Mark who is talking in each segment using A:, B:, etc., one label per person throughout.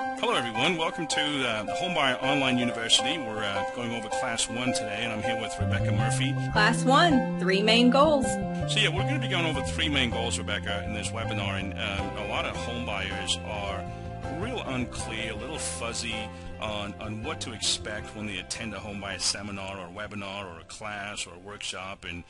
A: Hello everyone, welcome to the Homebuyer Online University. We're going over Class 1 today, and I'm here with Rebecca Murphy.
B: Class 1, 3 main goals.
A: So yeah, we're going to be going over 3 main goals, Rebecca, in this webinar, and a lot of homebuyers are real unclear, a little fuzzy on what to expect when they attend a homebuyer seminar or webinar or a class or a workshop, and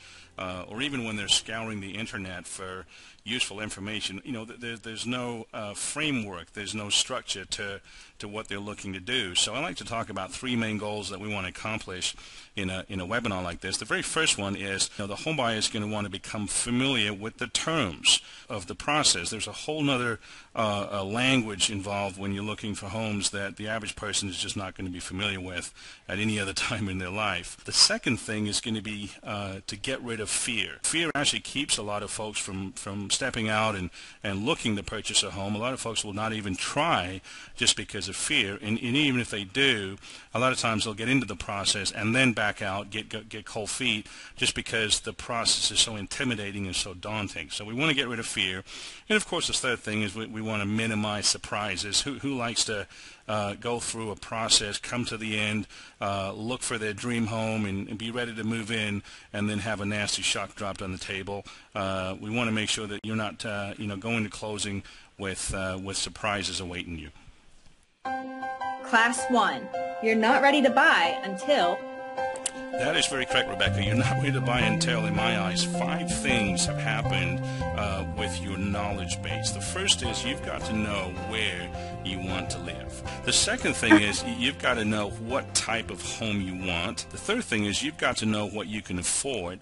A: or even when they're scouring the internet for useful information. You know, there's no framework, there's no structure to what they're looking to do. So I like to talk about 3 main goals that we want to accomplish in a webinar like this. The very first one is, the homebuyer is going to want to become familiar with the terms of the process. There's a whole nother language involved when you're looking for homes that the average person is just not going to be familiar with at any other time in their life. The second thing is going to be to get rid of fear. Fear actually keeps a lot of folks from stepping out and looking to purchase a home. A lot of folks will not even try just because of fear, and even if they do, a lot of times they'll get into the process and then back out, get cold feet, just because the process is so intimidating and so daunting. So we want to get rid of fear. And of course the third thing is we want to minimize surprises. Who likes to go through a process, come to the end, look for their dream home, and be ready to move in, and then have a nasty shock dropped on the table? We want to make sure that you're not going to closing with surprises awaiting you.
B: Class 1, you're not ready to buy until...
A: That is very correct, Rebecca. You're not ready to buy until, in my eyes, 5 things have happened with your knowledge base. The first is you've got to know where you want to live. The second thing is you've got to know what type of home you want. The third thing is you've got to know what you can afford.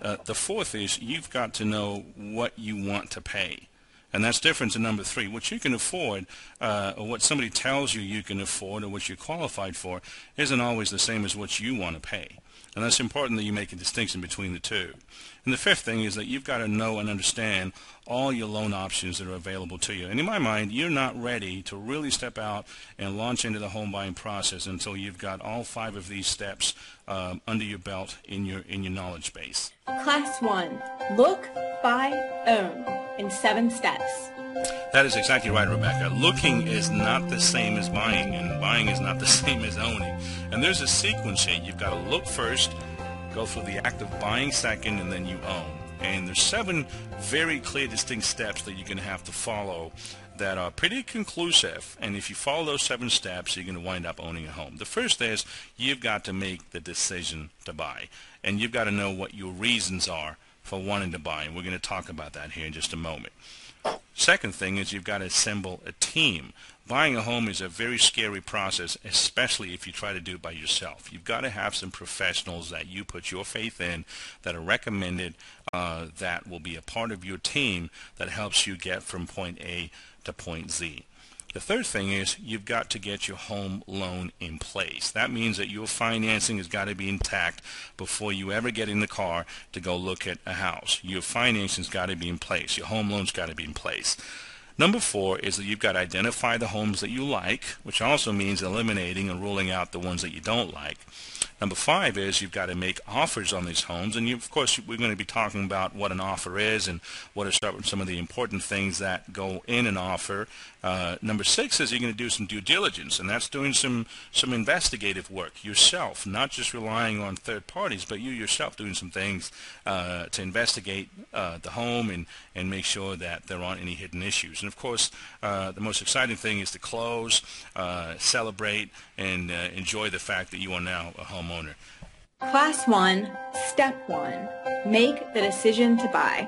A: The fourth is you've got to know what you want to pay. And that's different to number 3. What you can afford, or what somebody tells you you can afford, or what you're qualified for, isn't always the same as what you want to pay. And that's important that you make a distinction between the two. And the fifth thing is that you've got to know and understand all your loan options that are available to you. And in my mind, you're not ready to really step out and launch into the home buying process until you've got all 5 of these steps under your belt in your knowledge base.
B: Class 1, look, buy, own in 7 steps.
A: That is exactly right, Rebecca. Looking is not the same as buying, and buying is not the same as owning. And there's a sequence here. You've got to look first, go through the act of buying second, and then you own. And there's 7 very clear, distinct steps that you're going to have to follow that are pretty conclusive, and if you follow those 7 steps, you're going to wind up owning a home. The first is you've got to make the decision to buy, and you've got to know what your reasons are for wanting to buy, and we're going to talk about that here in just a moment. Second thing is you've got to assemble a team. Buying a home is a very scary process, especially if you try to do it by yourself. You've got to have some professionals that you put your faith in, that are recommended, that will be a part of your team that helps you get from point A to point Z. The third thing is you've got to get your home loan in place. That means that your financing has got to be intact before you ever get in the car to go look at a house. Your financing's got to be in place. Your home loan's got to be in place. Number 4 is that you've got to identify the homes that you like, which also means eliminating and ruling out the ones that you don't like. Number 5 is you've got to make offers on these homes, and of course we're going to be talking about what an offer is and what are some of the important things that go in an offer. Number 6 is you're going to do some due diligence, and that's doing some investigative work yourself, not just relying on third parties, but you yourself doing some things to investigate the home and make sure that there aren't any hidden issues. And of course, the most exciting thing is to close, celebrate, and enjoy the fact that you are now a homeowner.
B: Class 1, Step 1, make the decision to buy.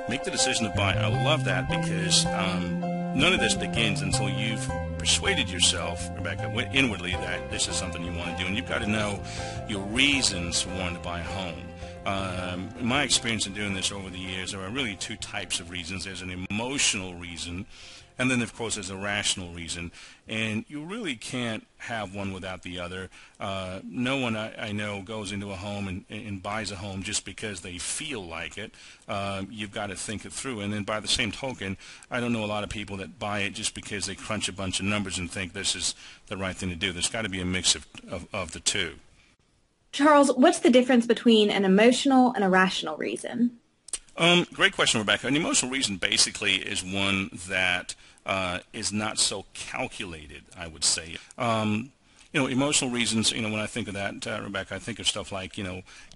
A: Make the decision to buy. I love that because none of this begins until you've persuaded yourself, Rebecca, inwardly that this is something you want to do. And you've got to know your reasons for wanting to buy a home. In my experience in doing this over the years, there are really 2 types of reasons. There's an emotional reason, and then of course there's a rational reason, and you really can't have one without the other. No one I know goes into a home and buys a home just because they feel like it. You've got to think it through, and then by the same token, I don't know a lot of people that buy it just because they crunch a bunch of numbers and think this is the right thing to do. There's got to be a mix of the 2.
B: Charles, what's the difference between an emotional and a rational reason?
A: Great question, Rebecca. An emotional reason basically is one that is not so calculated, I would say. Emotional reasons, when I think of that, Rebecca, I think of stuff like,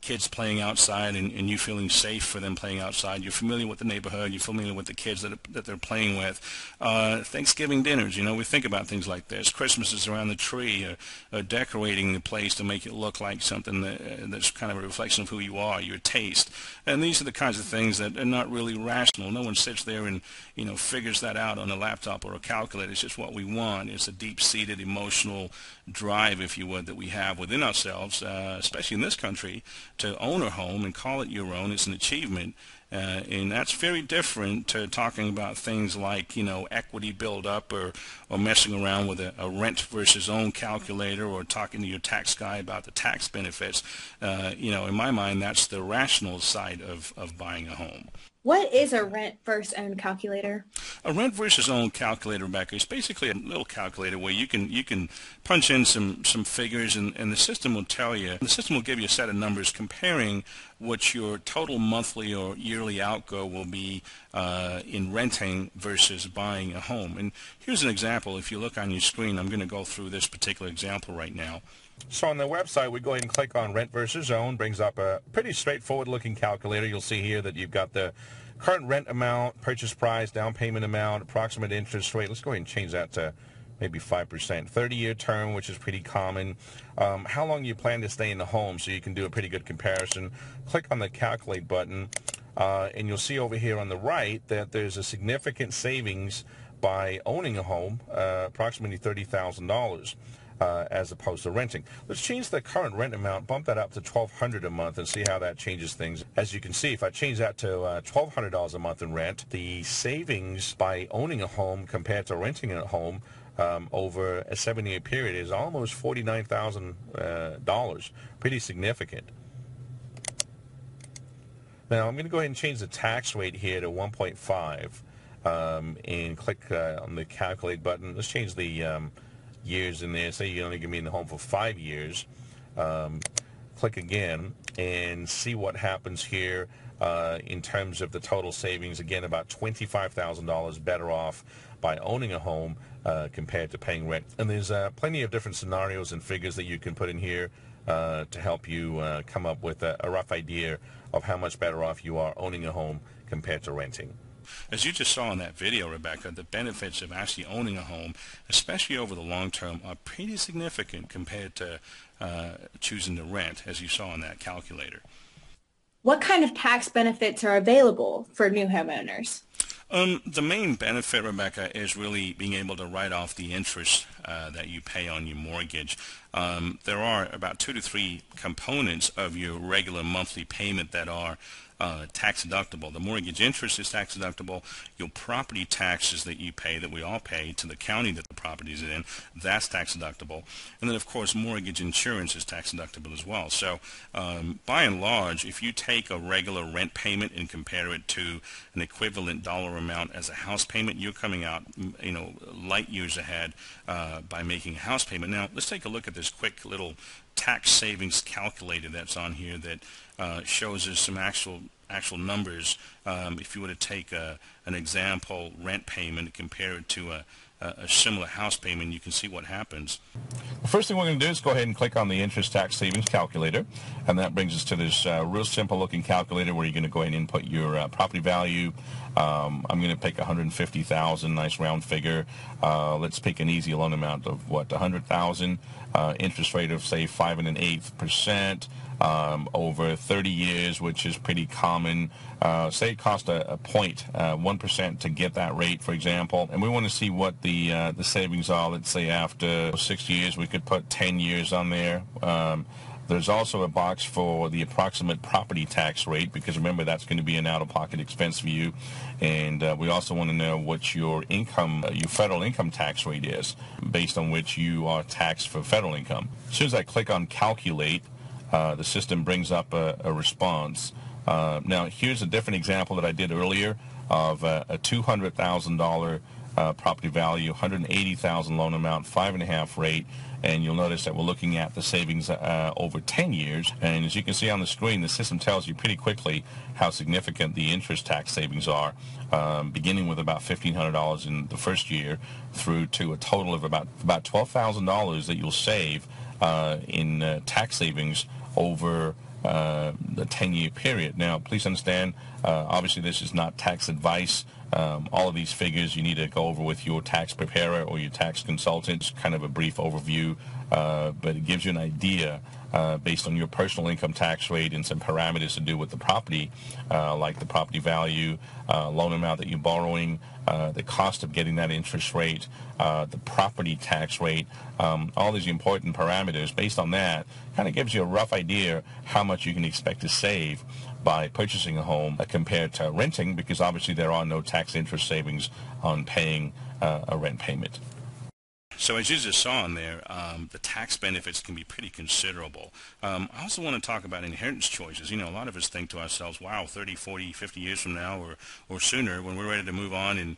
A: kids playing outside and you feeling safe for them playing outside. You're familiar with the neighborhood. You're familiar with the kids that they're playing with. Thanksgiving dinners, we think about things like this. Christmas is around the tree, or decorating the place to make it look like something that's kind of a reflection of who you are, your taste. And these are the kinds of things that are not really rational. No one sits there and, figures that out on a laptop or a calculator. It's just what we want. It's a deep-seated emotional drive, if you would, that we have within ourselves, especially in this country, to own a home and call it your own. It's an achievement, and that's very different to talking about things like, equity build-up or messing around with a rent versus own calculator or talking to your tax guy about the tax benefits. In my mind, that's the rational side of buying a home.
B: What is a rent versus own calculator?
A: A rent versus own calculator, Rebecca, is basically a little calculator where you can punch in some figures and the system will tell you, the system will give you a set of numbers comparing what your total monthly or yearly outgo will be in renting versus buying a home. And here's an example. If you look on your screen, I'm going to go through this particular example right now.
C: So on the website, we go ahead and click on rent versus own. Brings up a pretty straightforward looking calculator. You'll see here that you've got the current rent amount, purchase price, down payment amount, approximate interest rate. Let's go ahead and change that to maybe 5%. 30-year term, which is pretty common. How long you plan to stay in the home, so you can do a pretty good comparison. Click on the calculate button, and you'll see over here on the right that there's a significant savings by owning a home, approximately $30,000. As opposed to renting. Let's change the current rent amount, bump that up to $1,200 a month, and see how that changes things. As you can see, if I change that to $1,200 a month in rent, the savings by owning a home compared to renting a home over a 7-year period is almost $49,000. Pretty significant. Now I'm going to go ahead and change the tax rate here to 1.5 and click on the calculate button. Let's change the years in there. Say you're only going to be in the home for 5 years. Click again and see what happens here in terms of the total savings. Again, about $25,000 better off by owning a home compared to paying rent. And there's plenty of different scenarios and figures that you can put in here to help you come up with a rough idea of how much better off you are owning a home compared to renting.
A: As you just saw in that video, Rebecca, the benefits of actually owning a home, especially over the long term, are pretty significant compared to choosing to rent, as you saw in that calculator.
B: What kind of tax benefits are available for new homeowners?
A: The main benefit, Rebecca, is really being able to write off the interest that you pay on your mortgage. There are about 2 to 3 components of your regular monthly payment that are tax deductible. The mortgage interest is tax deductible. Your property taxes that you pay, that we all pay to the county that the property is in, that's tax deductible. And then, of course, mortgage insurance is tax deductible as well. So by and large, if you take a regular rent payment and compare it to an equivalent dollar amount as a house payment, you're coming out, light years ahead by making a house payment. Now, let's take a look at this quick little tax savings calculator that's on here that shows us some actual numbers. If you were to take an example rent payment and compare it to a similar house payment, you can see what happens.
C: The first thing we're going to do is go ahead and click on the interest tax savings calculator, and that brings us to this real simple looking calculator where you're going to go ahead and input your property value. I'm going to pick $150,000, nice round figure. Let's pick an easy loan amount of $100,000. Interest rate of say 5 1/8%. Over 30 years, which is pretty common. Say it cost a 0.1% to get that rate, for example, and we want to see what the savings are. Let's say after 6 years, we could put 10 years on there. There's also a box for the approximate property tax rate, because remember, that's going to be an out-of-pocket expense for you. And we also want to know what your income, your federal income tax rate is, based on which you are taxed for federal income. As soon as I click on calculate, the system brings up a response. Now, here's a different example that I did earlier of a $200,000 property value, 180,000 loan amount, 5.5 rate, and you'll notice that we're looking at the savings over 10 years. And as you can see on the screen, the system tells you pretty quickly how significant the interest tax savings are, beginning with about $1,500 in the first year through to a total of about $12,000 that you'll save in tax savings over the 10-year period. Now, please understand, obviously this is not tax advice. All of these figures you need to go over with your tax preparer or your tax consultant. It's kind of a brief overview, but it gives you an idea based on your personal income tax rate and some parameters to do with the property, like the property value, loan amount that you're borrowing, the cost of getting that interest rate, the property tax rate, all these important parameters. Based on that, kind of gives you a rough idea how much you can expect to save by purchasing a home compared to renting, because obviously there are no tax interest savings on paying a rent payment.
A: So as you just saw in there, the tax benefits can be pretty considerable. I also want to talk about inheritance choices. You know, a lot of us think to ourselves, wow, 30, 40, 50 years from now or sooner, when we're ready to move on and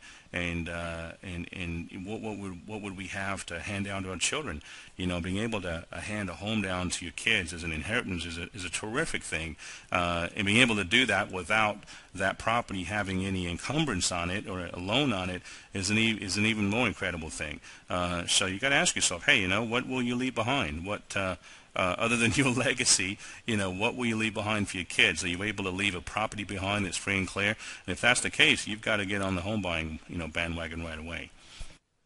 A: what would we have to hand down to our children? You know, being able to hand a home down to your kids as an inheritance is a terrific thing, and being able to do that without that property having any encumbrance on it or a loan on it is an even more incredible thing. So you got to ask yourself, hey, you know, what will you leave behind? What other than your legacy, you know, what will you leave behind for your kids? Are you able to leave a property behind that's free and clear? And if that's the case, you've got to get on the home buying, you know, bandwagon right away.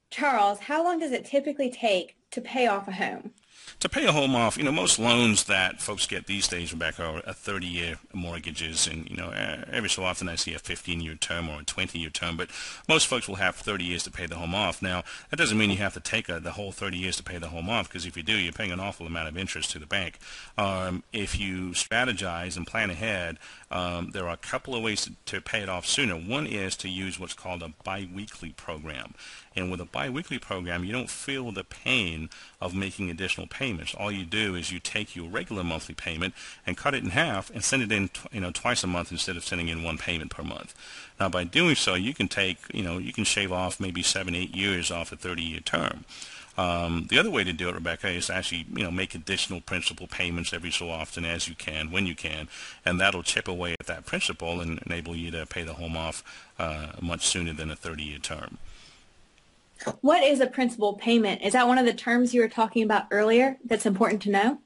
B: Charles, how long does it typically take to pay off a home?
A: To pay a home off, you know, most loans that folks get these days, Rebecca, are 30-year mortgages, and, you know, every so often I see a 15-year term or a 20-year term, but most folks will have 30 years to pay the home off. Now, that doesn't mean you have to take the whole 30 years to pay the home off, because if you do, you're paying an awful amount of interest to the bank. If you strategize and plan ahead, there are a couple of ways to pay it off sooner. One is to use what's called a biweekly program. And with a biweekly program, you don't feel the pain of making additional payments. All you do is you take your regular monthly payment and cut it in half and send it in, twice a month instead of sending in one payment per month. Now, by doing so, you can you can shave off maybe 7-8 years off a 30-year term. The other way to do it, Rebecca, is to actually, make additional principal payments every so often as you can, when you can, and that'll chip away at that principal and enable you to pay the home off much sooner than a 30-year term.
B: What is a principal payment? Is that one of the terms you were talking about earlier that's important to know?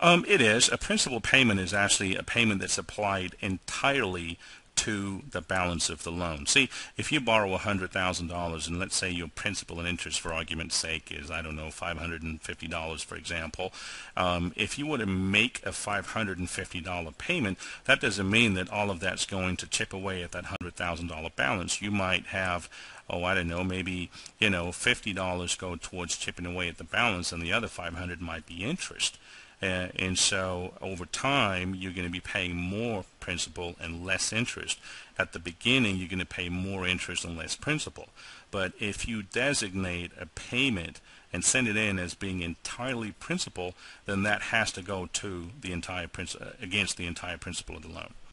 A: It is. A principal payment is actually a payment that's applied entirely to the balance of the loan. See, if you borrow $100,000 and let's say your principal and interest, for argument's sake, is, I don't know, $550, for example, if you were to make a $550 payment, that doesn't mean that all of that's going to chip away at that $100,000 balance. You might have, I don't know, maybe, $50 go towards chipping away at the balance, and the other $500 might be interest. And so over time, you're going to be paying more principal and less interest. At the beginning, you're going to pay more interest and less principal. But if you designate a payment and send it in as being entirely principal, then that has to go to the entire against the entire principal of the loan.